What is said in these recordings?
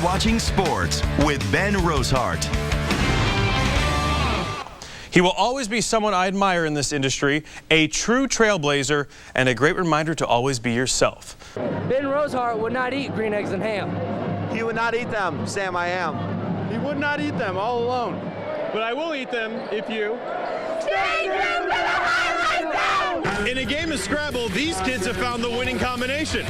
watching sports with Ben Rosehart. He will always be someone I admire in this industry, a true trailblazer, and a great reminder to always be yourself. Ben Rosehart would not eat green eggs and ham. He would not eat them, Sam, I am. He would not eat them all alone. But I will eat them if you... In a game of Scrabble, these kids have found the winning combination.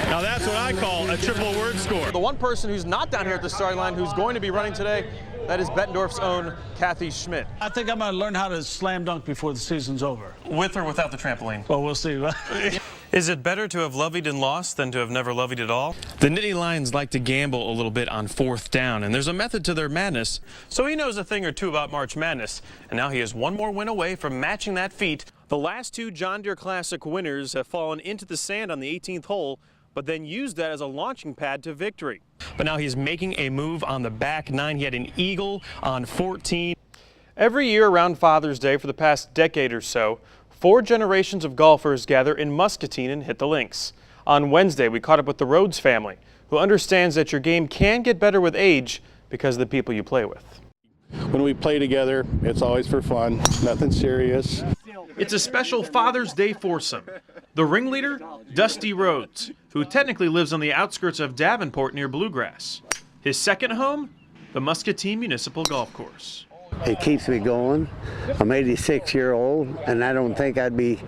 Now that's what I call a triple word score. The one person who's not down here at the starting line who's going to be running today, that is Bettendorf's own Kathy Schmidt. I think I'm going to learn how to slam dunk before the season's over. With or without the trampoline? Well, we'll see. Is it better to have lovied and lost than to have never lovied at all? The Nittany Lions like to gamble a little bit on fourth down, and there's a method to their madness, so he knows a thing or two about March Madness, and now he is one more win away from matching that feat. The last two John Deere Classic winners have fallen into the sand on the 18th hole, but then used that as a launching pad to victory. But now he's making a move on the back nine. He had an eagle on 14. Every year around Father's Day for the past decade or so, 4 generations of golfers gather in Muscatine and hit the links. On Wednesday, we caught up with the Rhodes family, who understands that your game can get better with age because of the people you play with. When we play together, it's always for fun, nothing serious. It's a special Father's Day foursome. The ringleader, Dusty Rhodes, who technically lives on the outskirts of Davenport near Bluegrass. His second home, the Muscatine Municipal Golf Course. It keeps me going. I'm 86-year-old, and I don't think I'd be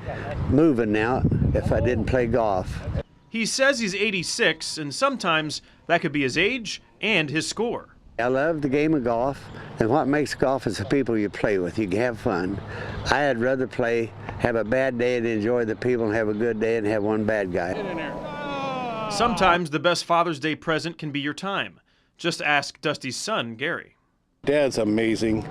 moving now if I didn't play golf. He says he's 86, and sometimes that could be his age and his score. I love the game of golf, and what makes golf is the people you play with. You can have fun. I'd rather have a bad day and enjoy the people, and have a good day and have one bad guy. Sometimes the best Father's Day present can be your time. Just ask Dusty's son, Gary. Dad's amazing.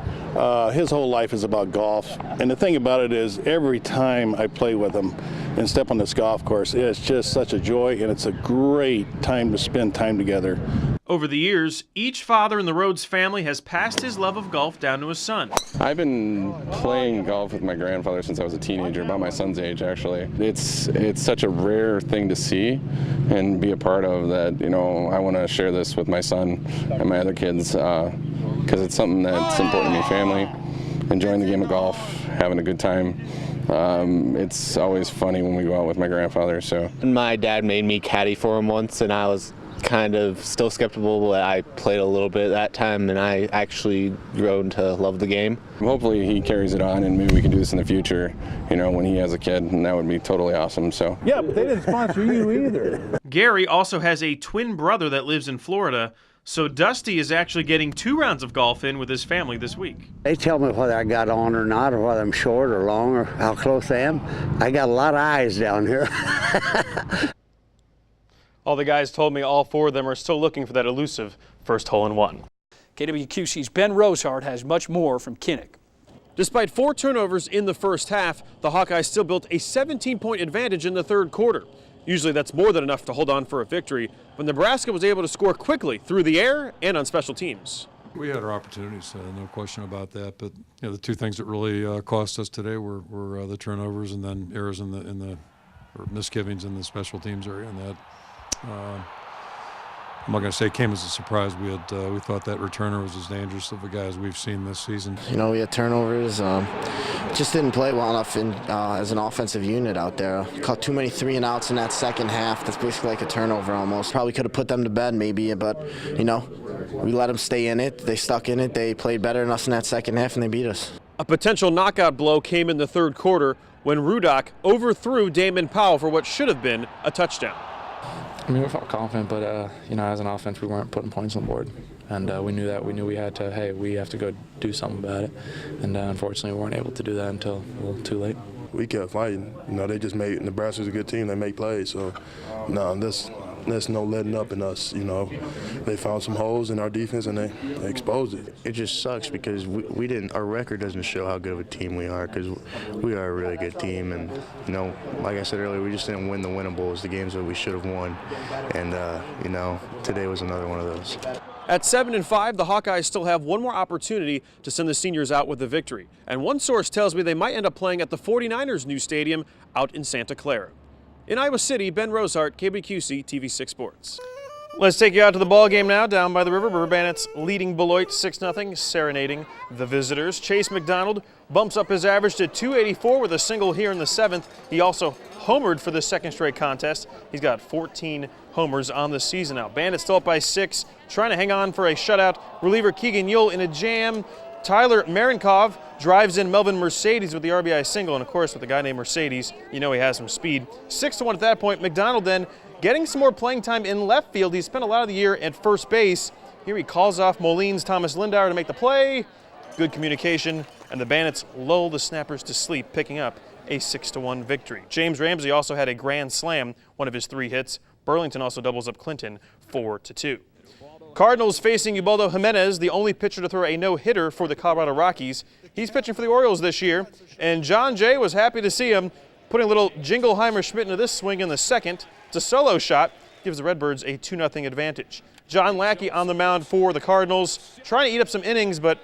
His whole life is about golf. And the thing about it is, every time I play with him and step on this golf course, it's just such a joy, and it's a great time to spend time together. Over the years, each father in the Rhodes family has passed his love of golf down to his son. I've been playing golf with my grandfather since I was a teenager, about my son's age actually. It's such a rare thing to see and be a part of that, you know, I want to share this with my son and my other kids because it's something that's important to me, family, enjoying the game of golf, having a good time. It's always funny when we go out with my grandfather. So my dad made me caddy for him once, and I was kind of still skeptical, but I played a little bit that time, and I actually grown to love the game. Hopefully he carries it on, and maybe we can do this in the future, you know, when he has a kid, and that would be totally awesome. So Yeah, but they didn't sponsor you either. Gary also has a twin brother that lives in Florida, so Dusty is actually getting 2 rounds of golf in with his family this week. They tell me whether I got on or not, or whether I'm short or long, or how close I am. I got a lot of eyes down here. All the guys told me all 4 of them are still looking for that elusive first hole-in-one. KWQC's Ben Rosehart has much more from Kinnick. Despite 4 turnovers in the first half, the Hawkeyes still built a 17-point advantage in the third quarter. Usually that's more than enough to hold on for a victory, but Nebraska was able to score quickly through the air and on special teams. We had our opportunities, no question about that. But you know, the 2 things that really cost us today were the turnovers and then errors or misgivings in the special teams area, and that. I'm not going to say it came as a surprise. We thought that returner was as dangerous of a guy as we've seen this season. You know, we had turnovers. Just didn't play well enough as an offensive unit out there. Caught too many 3-and-outs in that second half. That's basically like a turnover almost. Probably could have put them to bed maybe, but, you know, we let them stay in it. They stuck in it. They played better than us in that second half, and they beat us. A potential knockout blow came in the third quarter when Rudock overthrew Damon Powell for what should have been a touchdown. I mean, we felt confident, but, you know, as an offense, we weren't putting points on the board. And we knew that. We knew we had to, hey, we have to go do something about it. And unfortunately, we weren't able to do that until a little too late. We kept fighting. You know, they just made Nebraska's a good team. They make plays. So, no, there's no letting up in us. You know, they found some holes in our defense and they exposed it. It just sucks because we didn't. Our record doesn't show how good of a team we are, because we are a really good team. And you know, like I said earlier, we just didn't win the winnables, the games that we should have won. And you know, today was another one of those. At 7-5, the Hawkeyes still have one more opportunity to send the seniors out with a victory. And one source tells me they might end up playing at the 49ers' new stadium out in Santa Clara. In Iowa City, Ben Rosehart, KBQC TV6 Sports. Let's take you out to the ball game now, down by the river. River Bandits leading Beloit 6-0, serenading the visitors. Chase McDonald bumps up his average to .284 with a single here in the 7th. He also homered for the second straight contest. He's got 14 homers on the season now. Bandits still up by 6, trying to hang on for a shutout. Reliever Keegan Yule in a jam. Tyler Marenkov drives in Melvin Mercedes with the RBI single, and of course with a guy named Mercedes, you know he has some speed. 6-1 at that point. McDonald then getting some more playing time in left field. He spent a lot of the year at first base. Here he calls off Molene's Thomas Lindauer to make the play. Good communication, and the Bandits lull the Snappers to sleep, picking up a 6-1 victory. James Ramsey also had a grand slam, one of his 3 hits. Burlington also doubles up Clinton 4-2. Cardinals facing Ubaldo Jimenez, the only pitcher to throw a no-hitter for the Colorado Rockies. He's pitching for the Orioles this year, and John Jay was happy to see him putting a little Jingleheimer Schmidt into this swing in the 2nd. It's a solo shot, gives the Redbirds a 2-0 advantage. John Lackey on the mound for the Cardinals, trying to eat up some innings, but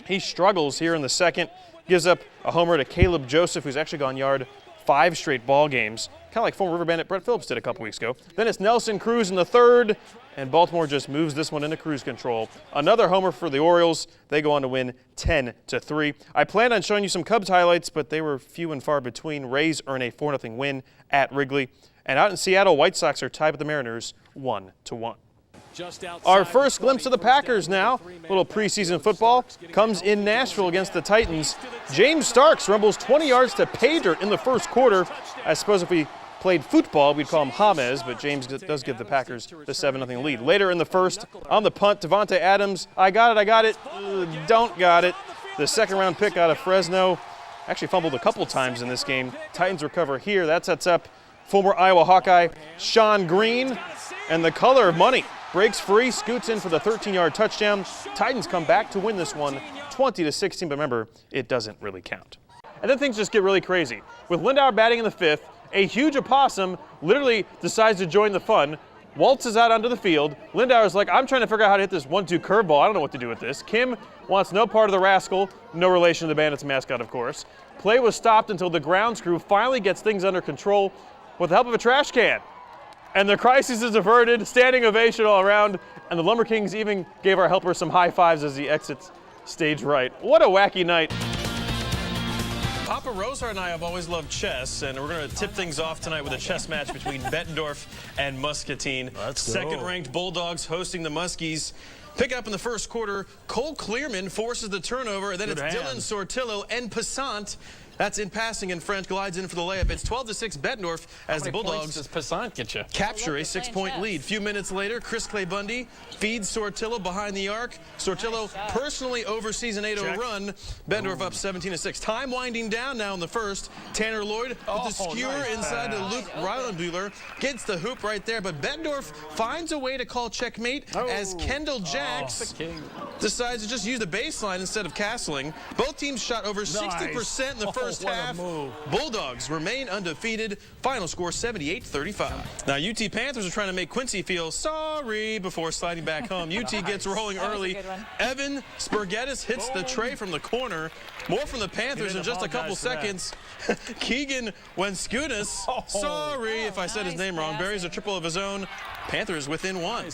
he struggles here in the 2nd. Gives up a homer to Caleb Joseph, who's actually gone yard 5 straight ball games, kind of like former River Bandit Brett Phillips did a couple weeks ago. Then it's Nelson Cruz in the 3rd, and Baltimore just moves this one into cruise control. Another homer for the Orioles. They go on to win 10-3. I planned on showing you some Cubs highlights, but they were few and far between. Rays earn a 4-0 win at Wrigley. And out in Seattle, White Sox are tied with the Mariners 1-1. Our first glimpse of the Packers now. A little preseason football comes in Nashville against the Titans. James Starks rumbles 20 yards to pay dirt in the first quarter. I suppose if we played football, we'd call him James, but James does give the Packers the 7-0 lead. Later in the first, on the punt, Devontae Adams, I got it, don't got it. The 2nd-round pick out of Fresno. Actually fumbled a couple times in this game. Titans recover here. That sets up former Iowa Hawkeye Sean Green, and the color of money breaks free, scoots in for the 13-yard touchdown. Titans come back to win this one 20-16, but remember, it doesn't really count. And then things just get really crazy. With Lindauer batting in the 5th, a huge opossum literally decides to join the fun, waltzes out onto the field. Lindauer's like, I'm trying to figure out how to hit this 1-2 curveball. I don't know what to do with this. Kim wants no part of the rascal, no relation to the Bandits mascot, of course. Play was stopped until the grounds crew finally gets things under control with the help of a trash can. And the crisis is averted, standing ovation all around, and the Lumber Kings even gave our helper some high fives as he exits stage right. What a wacky night. Papa Rosehart and I have always loved chess, and we're going to tip things off tonight with a chess match between Bettendorf and Muscatine. Second-ranked Bulldogs hosting the Muskies. Pick up in the first quarter, Cole Clearman forces the turnover, then it's Dylan Sortillo and Passant. That's in passing, and French glides in for the layup. It's 12-6 Bettendorf as the Bulldogs does Passant get you? Capture a 6-point lead. A few minutes later, Chris Clay Bundy feeds Sortillo behind the arc. Sortillo personally oversees an 8-0 run. Bettendorf up 17-6. Time winding down now in the first. Tanner Lloyd with the skewer inside to Luke Reilenbuehler. Gets the hoop right there, but Bettendorf finds a way to call checkmate as Kendall Jacks decides to just use the baseline instead of castling. Both teams shot over 60% in the first half. Bulldogs remain undefeated. Final score 78-35. Now UT Panthers are trying to make Quincy feel sorry before sliding back home. UT gets rolling early. Evan Spurgettis hits the tray from the corner. More from the Panthers in just a couple seconds. Keegan Wenskunas, sorry if I said his name wrong, buries a triple of his own. Panthers within 1.